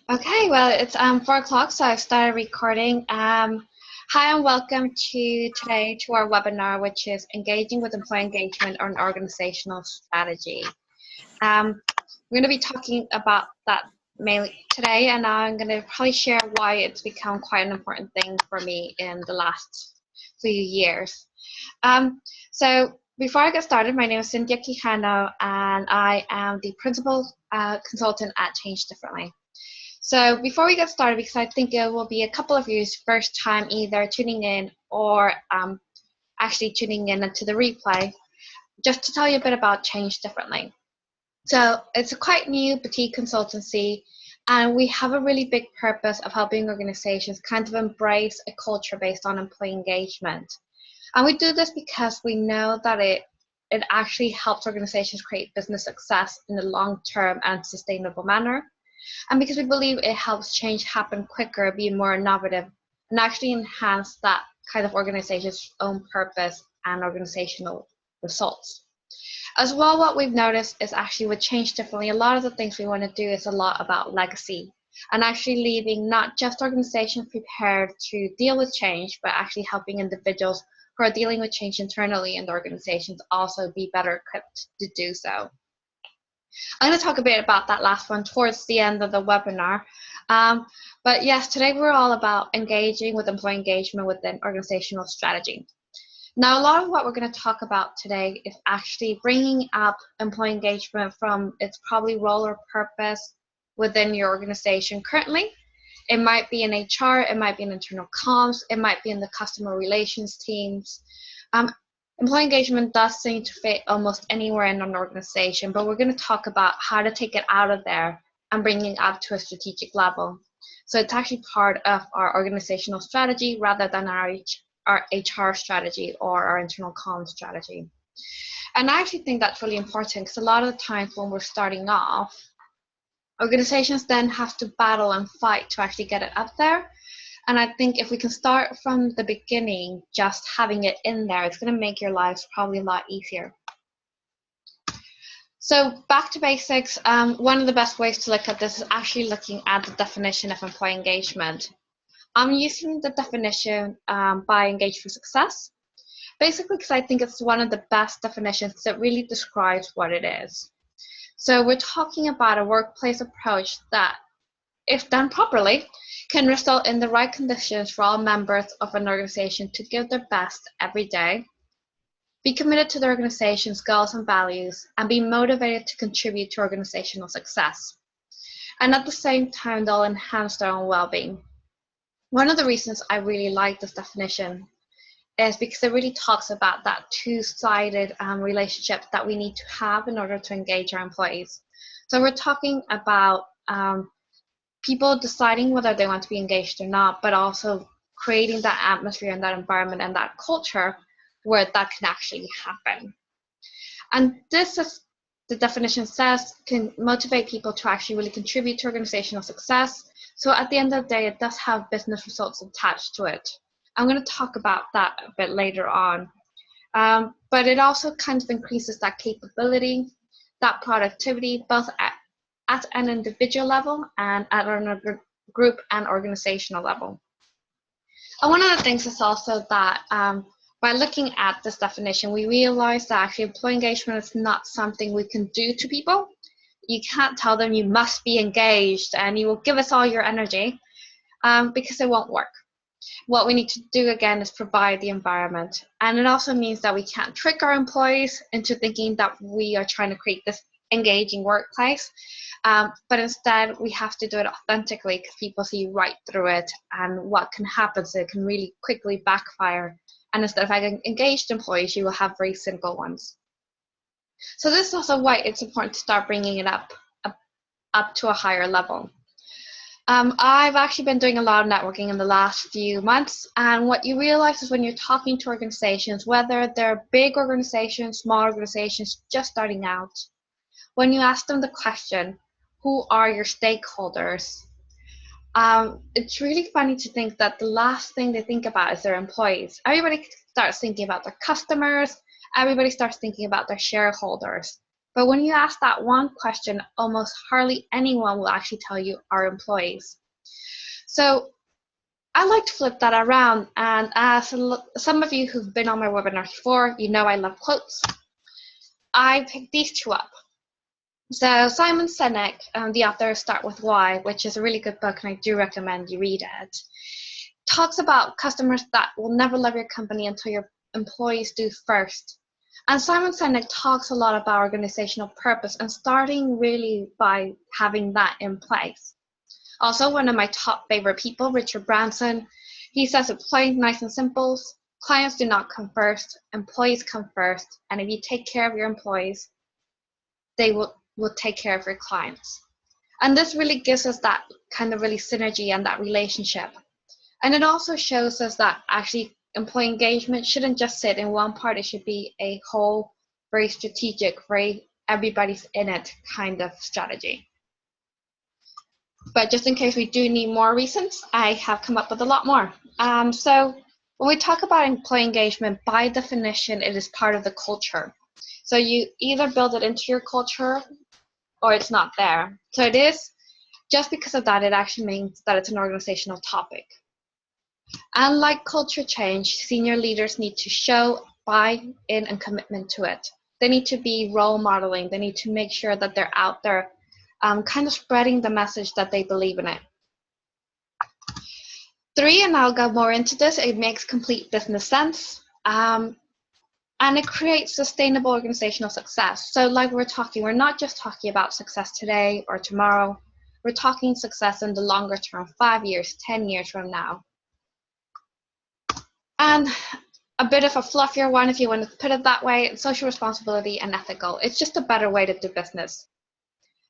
Okay, well, it's 4 o'clock, so I've started recording. Hi and welcome to our webinar, which is engaging with employee engagement or an organizational strategy. We're going to be talking about that mainly today, and I'm going to probably share why it's become quite an important thing for me in the last few years. So before I get started, my name is Cynthia Quijano, and I am the principal consultant at Change Differently. So before we get started, because I think it will be a couple of you first time either tuning in or actually tuning in into the replay, just to tell you a bit about Change Differently. So it's a quite new boutique consultancy, and we have a really big purpose of helping organizations kind of embrace a culture based on employee engagement. And we do this because we know that it actually helps organizations create business success in a long-term and sustainable manner. And because we believe it helps change happen quicker, be more innovative, and actually enhance that kind of organization's own purpose and organizational results. As well, what we've noticed is actually with Change Differently, a lot of the things we want to do is a lot about legacy and actually leaving not just organizations prepared to deal with change, but actually helping individuals who are dealing with change internally in the organizations also be better equipped to do so. I'm going to talk a bit about that last one towards the end of the webinar. But yes, today we're all about engaging with employee engagement within organizational strategy. Now, a lot of what we're going to talk about today is actually bringing up employee engagement from its probably role or purpose within your organization currently. It might be in HR, it might be in internal comms, it might be in the customer relations teams. Employee engagement does seem to fit almost anywhere in an organization, but we're going to talk about how to take it out of there and bring it up to a strategic level. So it's actually part of our organizational strategy rather than our HR strategy or our internal comms strategy. And I actually think that's really important because a lot of the times when we're starting off, organizations then have to battle and fight to actually get it up there. And I think if we can start from the beginning, just having it in there, it's going to make your lives probably a lot easier. So back to basics, one of the best ways to look at this is actually looking at the definition of employee engagement. I'm using the definition by Engage for Success, basically because I think it's one of the best definitions that really describes what it is. So we're talking about a workplace approach that, if done properly, can result in the right conditions for all members of an organization to give their best every day, be committed to the organization's goals and values, and be motivated to contribute to organizational success. And at the same time, they'll enhance their own well-being. One of the reasons I really like this definition is because it really talks about that two-sided relationship that we need to have in order to engage our employees. So we're talking about people deciding whether they want to be engaged or not, but also creating that atmosphere and that environment and that culture where that can actually happen. And this, as the definition says, can motivate people to actually really contribute to organizational success. So at the end of the day, it does have business results attached to it. I'm going to talk about that a bit later on. But it also kind of increases that capability, that productivity, both at an individual level and at a group and organizational level. And one of the things is also that by looking at this definition, we realize that actually employee engagement is not something we can do to people. You can't tell them you must be engaged and you will give us all your energy because it won't work. What we need to do again is provide the environment. And it also means that we can't trick our employees into thinking that we are trying to create this engaging workplace. But instead, we have to do it authentically because people see right through it. And what can happen is it can really quickly backfire. And instead of having engaged employees, you will have very cynical ones. So this is also why it's important to start bringing it up to a higher level. I've actually been doing a lot of networking in the last few months, and what you realize is when you're talking to organizations, whether they're big organizations, small organizations, just starting out, when you ask them the question, who are your stakeholders? It's really funny to think that the last thing they think about is their employees. Everybody starts thinking about their customers, everybody starts thinking about their shareholders. But when you ask that one question, almost hardly anyone will actually tell you our employees. So I like to flip that around, and as some of you who've been on my webinar before, you know I love quotes. I picked these two up. So Simon Sinek, the author of Start With Why, which is a really good book and I do recommend you read it, talks about customers that will never love your company until your employees do first. And Simon Sinek talks a lot about organizational purpose and starting really by having that in place. Also, one of my top favorite people, Richard Branson, he says it plain, nice and simple. Clients do not come first, employees come first. And if you take care of your employees, they will take care of your clients. And this really gives us that kind of really synergy and that relationship. And it also shows us that actually employee engagement shouldn't just sit in one part. It should be a whole, very strategic, very everybody's in it kind of strategy. But just in case we do need more reasons, I have come up with a lot more. So when we talk about employee engagement, by definition, it is part of the culture. So you either build it into your culture or it's not there. So it is, just because of that, it actually means that it's an organizational topic. And like culture change, senior leaders need to show buy-in and commitment to it. They need to be role modeling. They need to make sure that they're out there kind of spreading the message that they believe in it. 3, and I'll go more into this, it makes complete business sense. And it creates sustainable organizational success. So like we're not just talking about success today or tomorrow. We're talking success in the longer term, 5 years, 10 years from now. And a bit of a fluffier one, if you want to put it that way, social responsibility and ethical. It's just a better way to do business.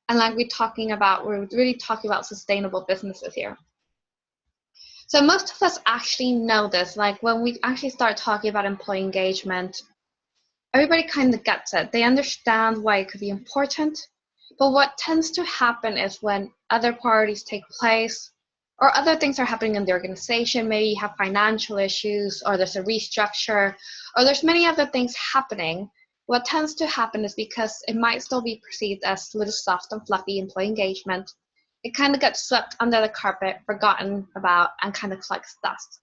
And like we're really talking about sustainable businesses here. So most of us actually know this. Like when we actually start talking about employee engagement, everybody kind of gets it. They understand why it could be important. But what tends to happen is when other priorities take place or other things are happening in the organization, maybe you have financial issues or there's a restructure or there's many other things happening, what tends to happen is because it might still be perceived as little soft and fluffy employee engagement, it kind of gets swept under the carpet, forgotten about, and kind of collects dust.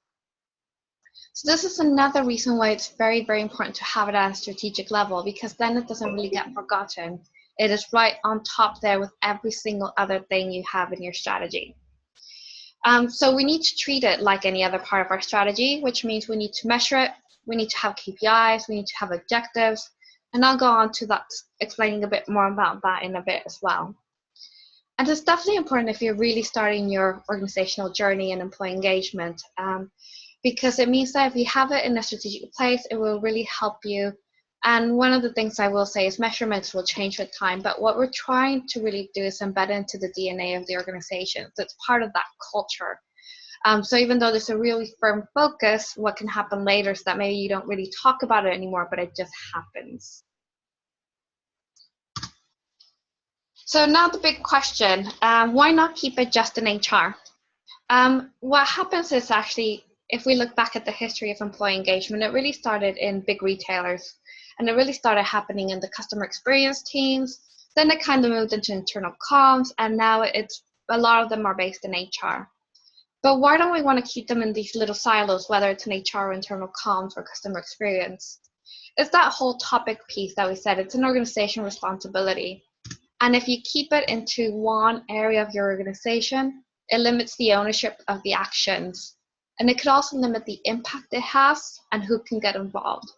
So this is another reason why it's very, very important to have it at a strategic level, because then it doesn't really get forgotten. It is right on top there with every single other thing you have in your strategy. So we need to treat it like any other part of our strategy, which means we need to measure it, we need to have KPIs, we need to have objectives, and I'll go on to that, explaining a bit more about that in a bit as well. And it's definitely important if you're really starting your organizational journey and employee engagement, because it means that if you have it in a strategic place, it will really help you. And one of the things I will say is measurements will change with time, but what we're trying to really do is embed into the DNA of the organization. So it's part of that culture. So even though there's a really firm focus, what can happen later is that maybe you don't really talk about it anymore, but it just happens. So now the big question, why not keep it just in HR? What happens is actually, if we look back at the history of employee engagement, it really started in big retailers. And it really started happening in the customer experience teams. Then it kind of moved into internal comms, and now it's a lot of them are based in HR. But why don't we want to keep them in these little silos, whether it's in HR or internal comms or customer experience? It's that whole topic piece that we said, it's an organization responsibility. And if you keep it into one area of your organization, it limits the ownership of the actions. And it could also limit the impact it has and who can get involved.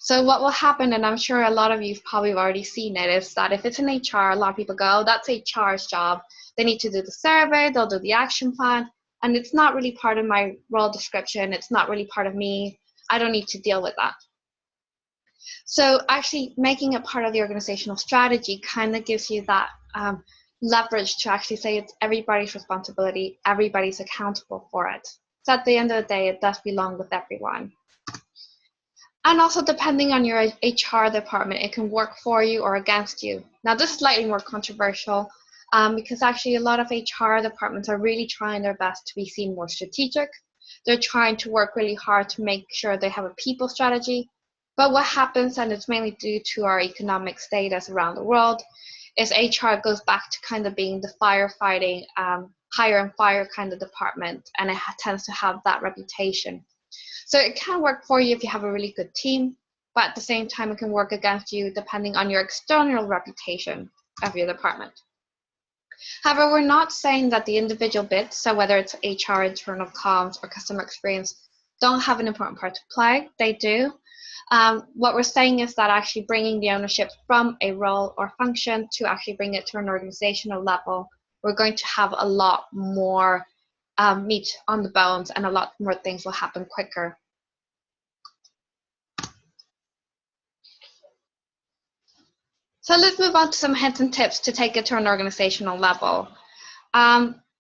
So what will happen, and I'm sure a lot of you probably have already seen it, is that if it's in HR, a lot of people go, oh, that's HR's job. They need to do the survey, they'll do the action plan, and it's not really part of my role description. It's not really part of me. I don't need to deal with that. So actually making it part of the organizational strategy kind of gives you that leverage to actually say it's everybody's responsibility, everybody's accountable for it. So at the end of the day, it does belong with everyone. And also, depending on your HR department, it can work for you or against you. Now, this is slightly more controversial because actually a lot of HR departments are really trying their best to be seen more strategic. They're trying to work really hard to make sure they have a people strategy. But what happens, and it's mainly due to our economic status around the world, is HR goes back to kind of being the firefighting, hire and fire kind of department, and it tends to have that reputation. So it can work for you if you have a really good team, but at the same time, it can work against you depending on your external reputation of your department. However, we're not saying that the individual bits, so whether it's HR, internal comms, or customer experience, don't have an important part to play. They do. What we're saying is that actually bringing the ownership from a role or function to actually bring it to an organizational level, we're going to have a lot more meat on the bones, and a lot more things will happen quicker. So let's move on to some hints and tips to take it to an organizational level.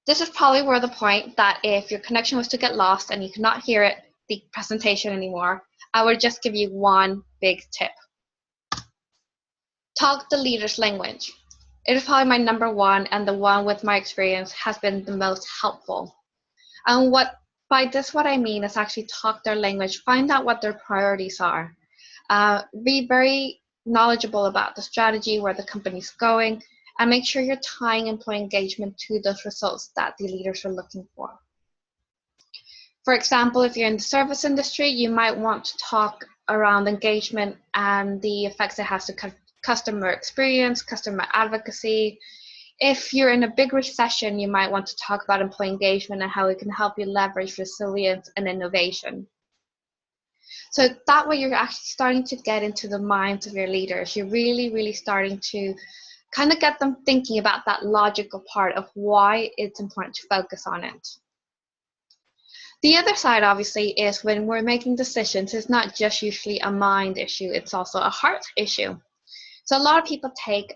This is probably where the point that if your connection was to get lost and you could not hear it, the presentation anymore, I would just give you one big tip. Talk the leader's language. It is probably my number one, and the one with my experience has been the most helpful. And by this, what I mean is actually talk their language, find out what their priorities are. Be very knowledgeable about the strategy, where the company's going, and make sure you're tying employee engagement to those results that the leaders are looking for. For example, if you're in the service industry, you might want to talk around engagement and the effects it has to customer experience, customer advocacy. If you're in a big recession, you might want to talk about employee engagement and how it can help you leverage resilience and innovation. So that way you're actually starting to get into the minds of your leaders. You're really starting to kind of get them thinking about that logical part of why it's important to focus on it. The other side, obviously, is when we're making decisions, it's not just usually a mind issue, it's also a heart issue. So a lot of people take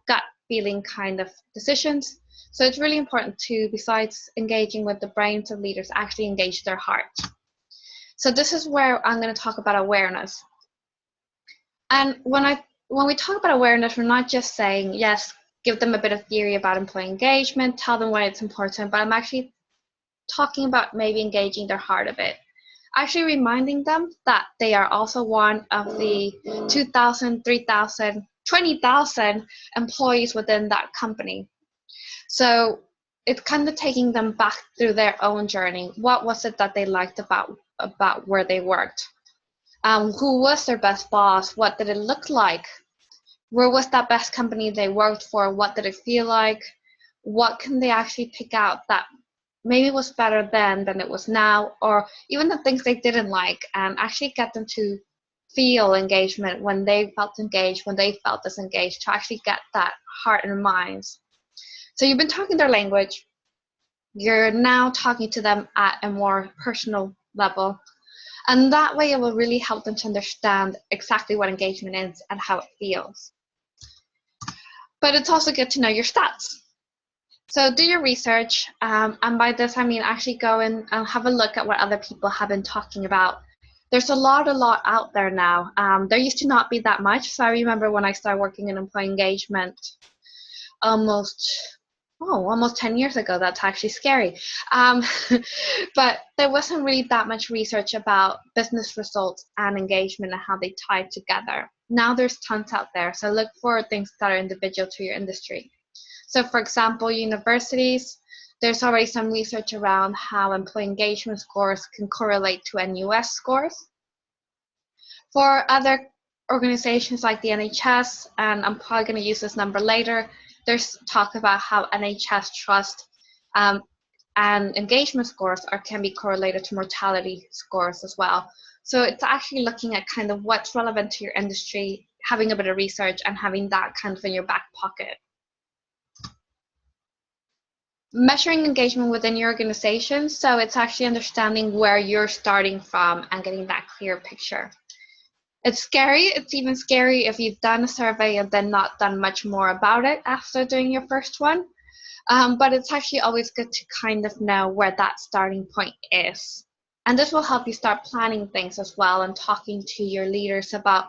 gut feeling kind of decisions. So it's really important to, besides engaging with the brains of leaders, actually engage their heart. So this is where I'm going to talk about awareness. And when we talk about awareness, we're not just saying, yes, give them a bit of theory about employee engagement, tell them why it's important, but I'm actually talking about maybe engaging their heart a bit. Actually reminding them that they are also one of the 2,000, 3,000, 20,000 employees within that company. So it's kind of taking them back through their own journey. What was it that they liked about where they worked? Who was their best boss? What did it look like? Where was that best company they worked for? What did it feel like? What can they actually pick out that maybe was better then than it was now, or even the things they didn't like, and actually get them to feel engagement when they felt engaged, when they felt disengaged, to actually get that heart and minds. So you've been talking their language, you're now talking to them at a more personal level, and that way it will really help them to understand exactly what engagement is and how it feels. But it's also good to know your stats. So do your research, and by this I mean actually go and have a look at what other people have been talking about. There's a lot out there now. There used to not be that much. So I remember when I started working in employee engagement almost 10 years ago. That's actually scary. But there wasn't really that much research about business results and engagement and how they tie together. Now there's tons out there. So look for things that are individual to your industry. So for example, universities, there's already some research around how employee engagement scores can correlate to NUS scores. For other organizations like the NHS, and I'm probably going to use this number later, there's talk about how NHS trust and engagement scores can be correlated to mortality scores as well. So it's actually looking at kind of what's relevant to your industry, having a bit of research and having that kind of in your back pocket. Measuring engagement within your organization, so it's actually understanding where you're starting from and getting that clear picture. It's scary. It's even scary if you've done a survey and then not done much more about it after doing your first one. But it's actually always good to kind of know where that starting point is. And this will help you start planning things as well and talking to your leaders about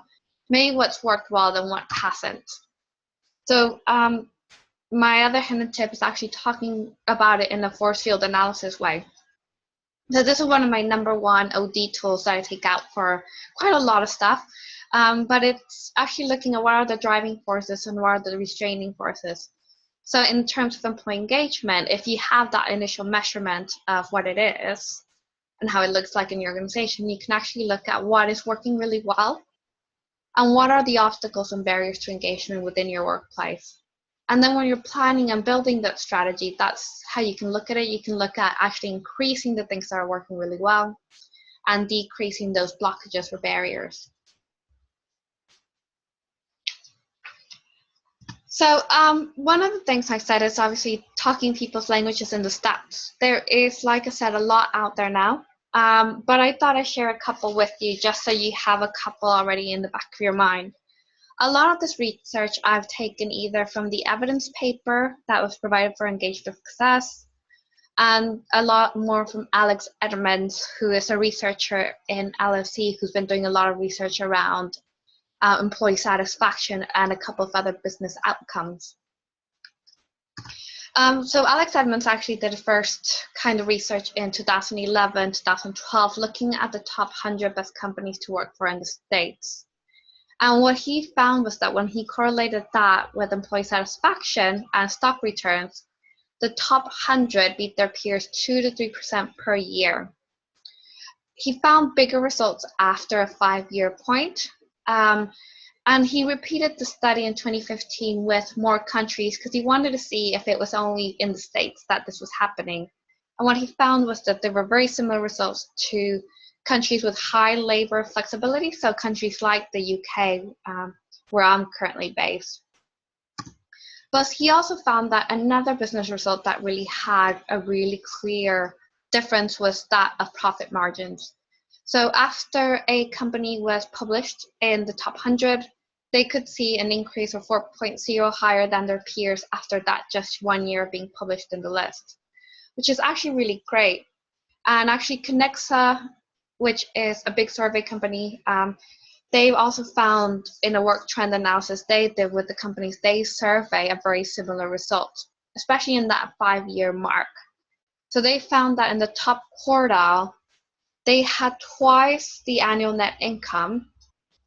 maybe what's worked well and what hasn't. So my other hidden tip is actually talking about it in a force field analysis way. So this is one of my number one OD tools that I take out for quite a lot of stuff. But it's actually looking at what are the driving forces and what are the restraining forces. So in terms of employee engagement, if you have that initial measurement of what it is and how it looks like in your organization, you can actually look at what is working really well and what are the obstacles and barriers to engagement within your workplace. And then when you're planning and building that strategy, that's how you can look at it. You can look at actually increasing the things that are working really well and decreasing those blockages or barriers. So one of the things I said is obviously talking people's languages in the stats. There is, like I said, a lot out there now, but I thought I'd share a couple with you just so you have a couple already in the back of your mind. A lot of this research I've taken either from the evidence paper that was provided for Engagement Success, and a lot more from Alex Edmonds, who is a researcher in LSE who's been doing a lot of research around employee satisfaction and a couple of other business outcomes. So Alex Edmonds actually did the first kind of research in 2011, 2012, looking at the top 100 best companies to work for in the States. And what he found was that when he correlated that with employee satisfaction and stock returns, the top 100 beat their peers 2 to 3% per year. He found bigger results after a 5-year point. And he repeated the study in 2015 with more countries because he wanted to see if it was only in the States that this was happening. And what he found was that there were very similar results to countries with high labor flexibility, so countries like the UK, where I'm currently based. But he also found that another business result that really had a really clear difference was that of profit margins. So after a company was published in the top 100, they could see an increase of 4.0 higher than their peers after that just 1 year of being published in the list, which is actually really great. And actually Conexa, which is a big survey company, they've also found in a work trend analysis they did with the companies they survey a very similar result, especially in that 5-year mark. So they found that in the top quartile, they had twice the annual net income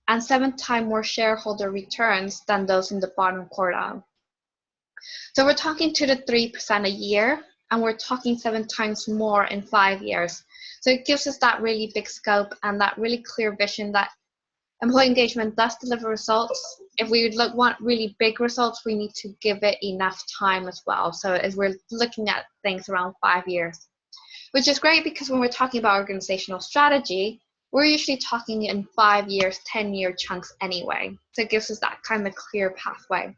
and 7 times more shareholder returns than those in the bottom quartile. So we're talking 2 to 3% a year, and we're talking 7 times more in 5 years. So it gives us that really big scope and that really clear vision that employee engagement does deliver results. If we want really big results, we need to give it enough time as well. So as we're looking at things around 5 years, which is great because when we're talking about organizational strategy, we're usually talking in 5 years, 10-year chunks anyway. So it gives us that kind of clear pathway.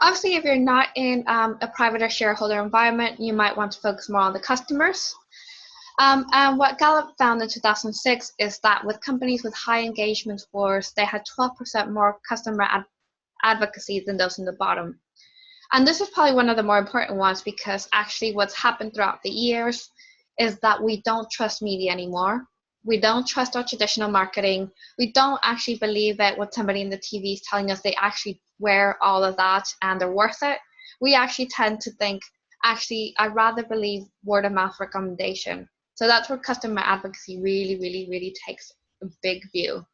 Obviously, if you're not in a private or shareholder environment, you might want to focus more on the customers. And what Gallup found in 2006 is that with companies with high engagement scores, they had 12% more customer advocacy than those in the bottom. And this is probably one of the more important ones because actually what's happened throughout the years is that we don't trust media anymore. We don't trust our traditional marketing. We don't actually believe it what somebody in the TV is telling us they actually wear all of that and they're worth it. We actually tend to think, actually, I'd rather believe word of mouth recommendation. So that's where customer advocacy really, really, really takes a big view.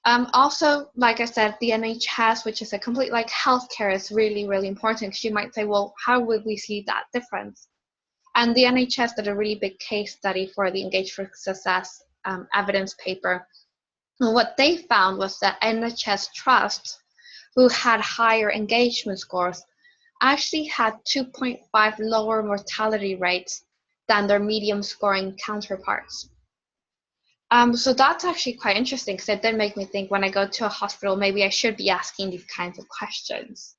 Also, like I said, the NHS, which is a complete like healthcare, is really, really important because you might say, well, how would we see that difference? And the NHS did a really big case study for the Engage for Success evidence paper. And what they found was that NHS trusts who had higher engagement scores actually had 2.5 lower mortality rates than their medium scoring counterparts. So that's actually quite interesting because it did make me think when I go to a hospital, maybe I should be asking these kinds of questions.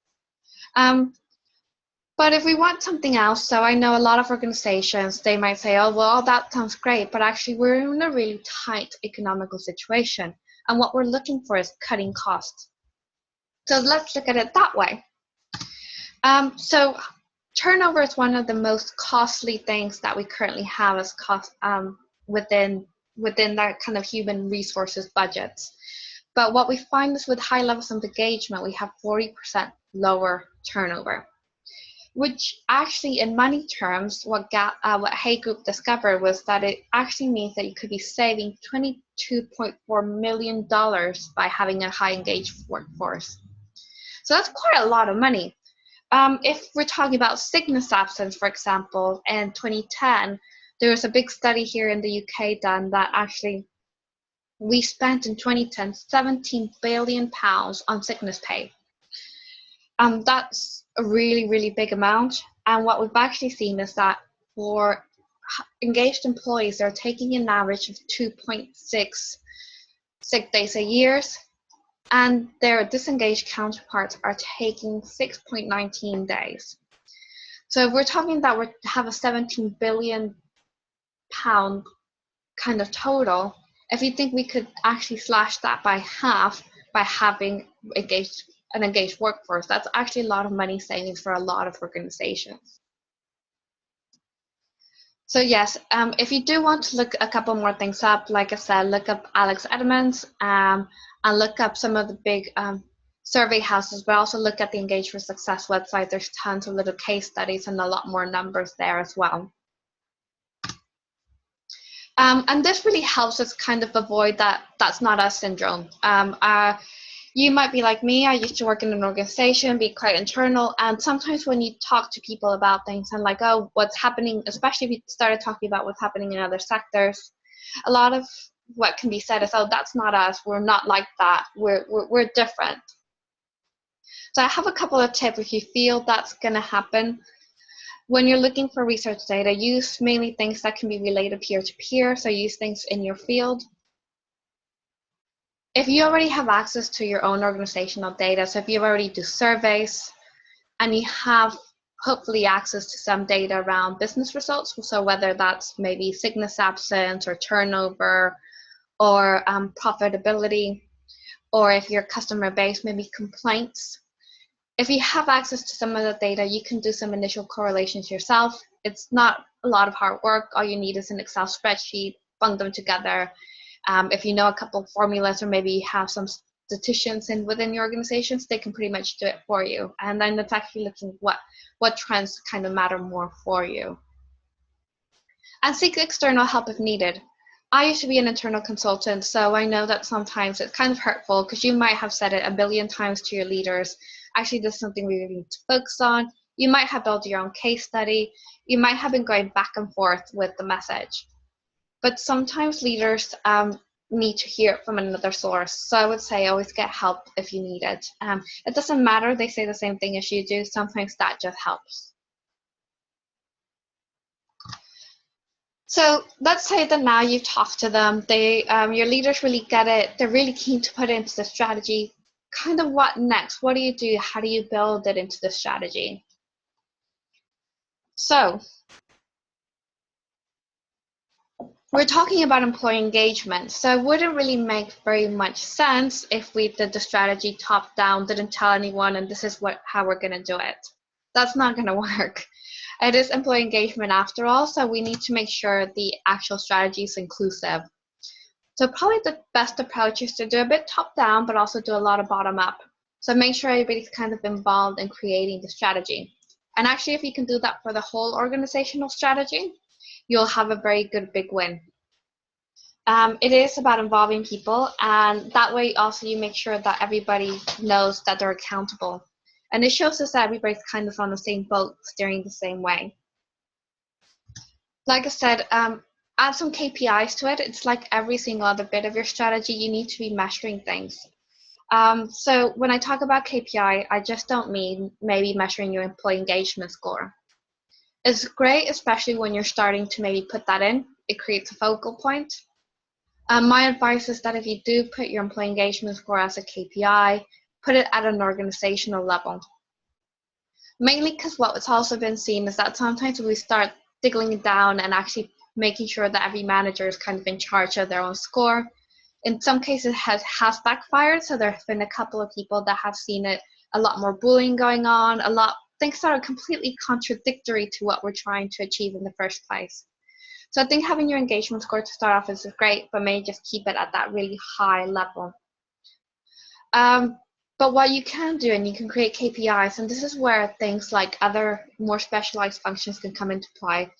But if we want something else, so I know a lot of organizations, they might say, oh, well, that sounds great, but actually we're in a really tight economical situation. And what we're looking for is cutting costs. So let's look at it that way. So turnover is one of the most costly things that we currently have as cost within that kind of human resources budgets. But what we find is with high levels of engagement, we have 40% lower turnover. which actually in money terms, what Hay Group discovered was that it actually means that you could be saving $22.4 million by having a high engaged workforce. So that's quite a lot of money. If we're talking about sickness absence, for example, in 2010, there was a big study here in the UK done that actually we spent in 2010 £17 billion on sickness pay. That's a really, really big amount. And what we've actually seen is that for engaged employees, they're taking an average of 2.6 sick days a year, and their disengaged counterparts are taking 6.19 days. So if we're talking that we have a £17 billion kind of total, if you think we could actually slash that by half by having an engaged workforce, that's actually a lot of money savings for a lot of organizations. So yes, if you do want to look a couple more things up, like I said, look up Alex Edmonds and look up some of the big survey houses, but also look at the Engage for Success website. There's tons of little case studies and a lot more numbers there as well. And this really helps us kind of avoid that "that's not us" syndrome. You might be like me. I used to work in an organization, be quite internal, and sometimes when you talk to people about things and like, oh, what's happening, especially if you started talking about what's happening in other sectors, a lot of what can be said is, oh, that's not us. We're not like that. We're different. So I have a couple of tips if you feel that's going to happen. When you're looking for research data, use mainly things that can be related peer-to-peer, so use things in your field. If you already have access to your own organizational data, so if you already do surveys and you have hopefully access to some data around business results, so whether that's maybe sickness absence or turnover or profitability, or if your customer base maybe complaints, if you have access to some of the data, you can do some initial correlations yourself. It's not a lot of hard work. All you need is an Excel spreadsheet, bung them together. If you know a couple of formulas, or maybe you have some statisticians within your organizations, they can pretty much do it for you. And then it's actually looking what trends kind of matter more for you. And seek external help if needed. I used to be an internal consultant, so I know that sometimes it's kind of hurtful because you might have said it a billion times to your leaders. Actually, this is something we really need to focus on. You might have built your own case study. You might have been going back and forth with the message. But sometimes leaders need to hear it from another source. So I would say always get help if you need it. It doesn't matter they say the same thing as you do. Sometimes that just helps. So let's say that now you've talked to them, your leaders really get it, they're really keen to put it into the strategy. Kind of what next? What do you do? How do you build it into the strategy? So we're talking about employee engagement, so it wouldn't really make very much sense if we did the strategy top down, didn't tell anyone, and this is how we're going to do it. That's not going to work. It is employee engagement after all, so we need to make sure the actual strategy is inclusive. So probably the best approach is to do a bit top down, but also do a lot of bottom up. So make sure everybody's kind of involved in creating the strategy. And actually, if you can do that for the whole organizational strategy, you'll have a very good big win. It is about involving people, and that way also you make sure that everybody knows that they're accountable. And it shows us that everybody's kind of on the same boat, steering the same way. Like I said, add some KPIs to it. It's like every single other bit of your strategy, you need to be measuring things. So when I talk about KPI, I just don't mean maybe measuring your employee engagement score. It's great, especially when you're starting to maybe put that in. It creates a focal point. My advice is that if you do put your employee engagement score as a KPI, put it at an organizational level. Mainly because what's also been seen is that sometimes we start digging down and actually making sure that every manager is kind of in charge of their own score. In some cases, it has backfired. So there have been a couple of people that have seen it, a lot more bullying going on, things that are completely contradictory to what we're trying to achieve in the first place. So I think having your engagement score to start off is great, but maybe just keep it at that really high level. But what you can do, and you can create KPIs, and this is where things like other more specialized functions can come into play.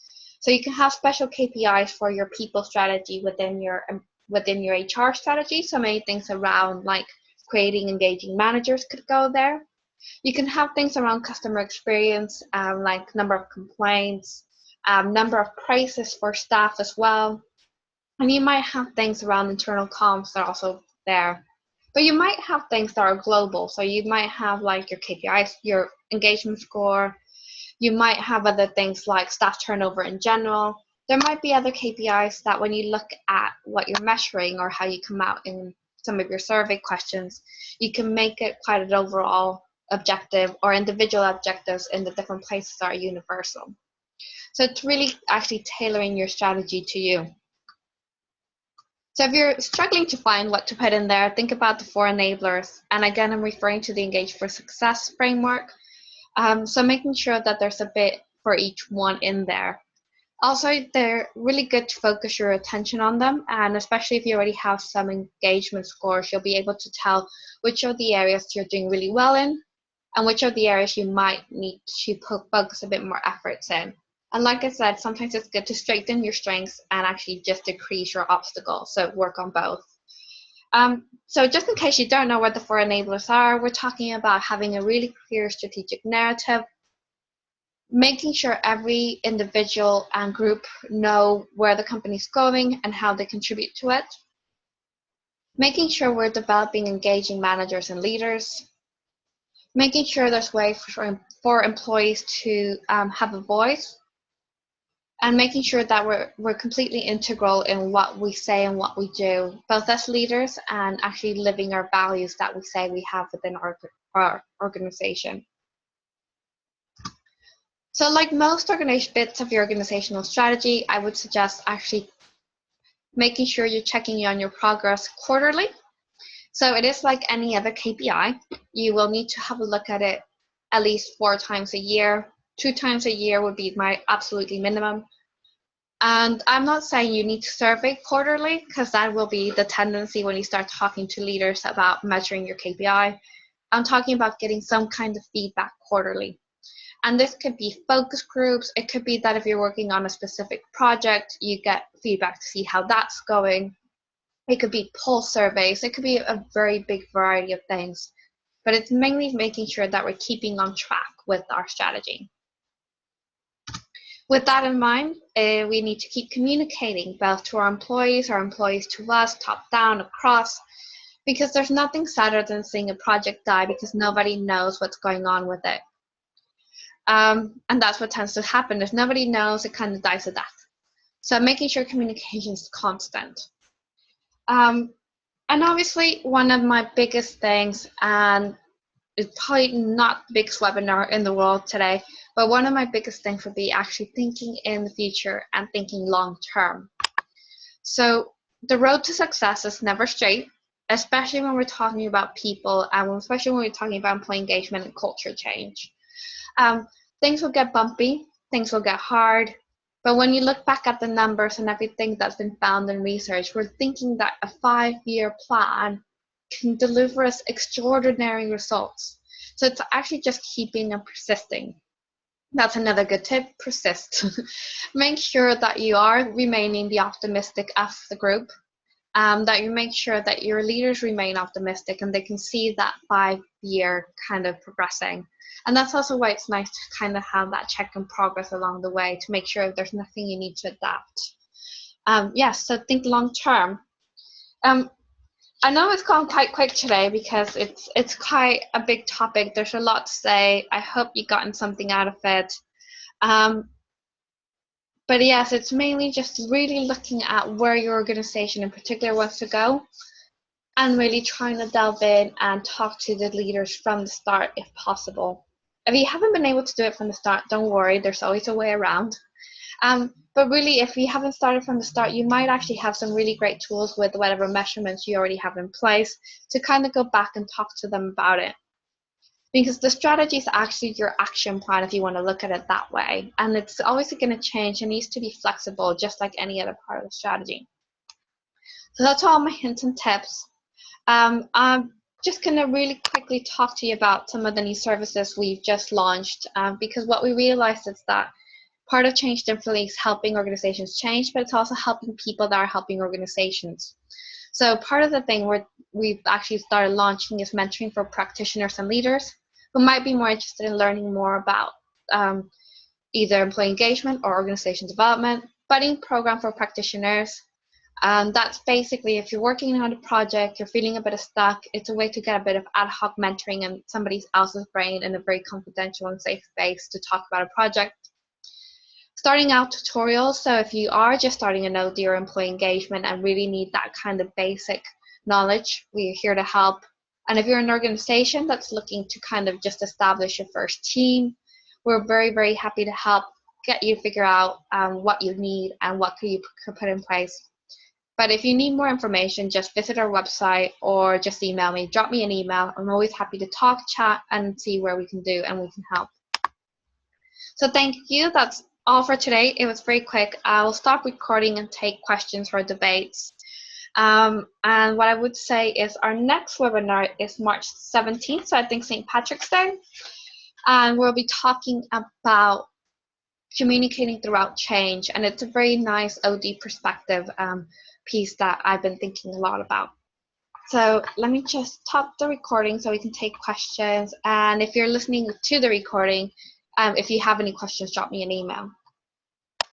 So you can have special KPIs for your people strategy within your HR strategy. So many things around like creating engaging managers could go there. You can have things around customer experience, like number of complaints, number of praises for staff as well. And you might have things around internal comms that are also there. But you might have things that are global. So you might have like your KPIs, your engagement score. You might have other things like staff turnover in general. There might be other KPIs that when you look at what you're measuring or how you come out in some of your survey questions, you can make it quite an overall objective or individual objectives in the different places that are universal. So it's really actually tailoring your strategy to you. So if you're struggling to find what to put in there, think about the 4 enablers. And again, I'm referring to the Engage for Success framework. So making sure that there's a bit for each one in there. Also, they're really good to focus your attention on them. And especially if you already have some engagement scores, you'll be able to tell which of the areas you're doing really well in and which of the areas you might need to focus a bit more efforts in. And like I said, sometimes it's good to strengthen your strengths and actually just decrease your obstacles. So work on both. So just in case you don't know what the 4 enablers are, we're talking about having a really clear strategic narrative, making sure every individual and group know where the company's going and how they contribute to it, making sure we're developing engaging managers and leaders, making sure there's ways for employees to have a voice, and making sure that we're completely integral in what we say and what we do, both as leaders and actually living our values that we say we have within our organization. So like most bits of your organizational strategy, I would suggest actually making sure you're checking on your progress quarterly. So it is like any other KPI. You will need to have a look at it at least 4 times a year. 2 times a year would be my absolutely minimum. And I'm not saying you need to survey quarterly, because that will be the tendency when you start talking to leaders about measuring your KPI. I'm talking about getting some kind of feedback quarterly. And this could be focus groups. It could be that if you're working on a specific project, you get feedback to see how that's going. It could be pulse surveys. It could be a very big variety of things. But it's mainly making sure that we're keeping on track with our strategy. With that in mind, we need to keep communicating both to our employees to us, top down, across, because there's nothing sadder than seeing a project die because nobody knows what's going on with it. And that's what tends to happen. If nobody knows, it kind of dies a death. So making sure communication is constant. And obviously, one of my biggest things, and it's probably not the biggest webinar in the world today, but one of my biggest things would be actually thinking in the future and thinking long term. So the road to success is never straight, especially when we're talking about people and especially when we're talking about employee engagement and culture change. Things will get bumpy, things will get hard, but when you look back at the numbers and everything that's been found in research, we're thinking that a 5-year plan can deliver us extraordinary results. So it's actually just keeping and persisting. That's another good tip, persist. Make sure that you are remaining the optimistic of the group, that you make sure that your leaders remain optimistic and they can see that 5-year kind of progressing. And that's also why it's nice to kind of have that check and progress along the way to make sure there's nothing you need to adapt. Yes, so think long term. I know it's gone quite quick today because it's quite a big topic. There's a lot to say. I hope you've gotten something out of it. But yes, it's mainly just really looking at where your organization in particular wants to go and really trying to delve in and talk to the leaders from the start if possible. If you haven't been able to do it from the start, don't worry, there's always a way around. But really, if you haven't started from the start, you might actually have some really great tools with whatever measurements you already have in place to kind of go back and talk to them about it. Because the strategy is actually your action plan if you want to look at it that way. And it's always going to change and needs to be flexible, just like any other part of the strategy. So that's all my hints and tips. just going to really quickly talk to you about some of the new services we've just launched, because what we realized is that part of Change Differently is helping organizations change, but it's also helping people that are helping organizations. So part of the thing we've actually started launching is mentoring for practitioners and leaders who might be more interested in learning more about either employee engagement or organization development. Budding program for practitioners. That's basically if you're working on a project, you're feeling a bit stuck, it's a way to get a bit of ad hoc mentoring in somebody else's brain in a very confidential and safe space to talk about a project. Starting out tutorials, so if you are just starting an OD or employee engagement and really need that kind of basic knowledge, we're here to help. And if you're an organization that's looking to kind of just establish your first team, we're very, very happy to help get you to figure out what you need and what you could put in place. But if you need more information, just visit our website or just email me, drop me an email. I'm always happy to talk, chat, and see where we can do and we can help. So thank you. That's all for today. It was very quick. I'll stop recording and take questions or debates. And what I would say is our next webinar is March 17th, so I think St. Patrick's Day. And we'll be talking about communicating throughout change. And it's a very nice OD perspective piece that I've been thinking a lot about. So let me just stop the recording so we can take questions. And if you're listening to the recording, if you have any questions, drop me an email.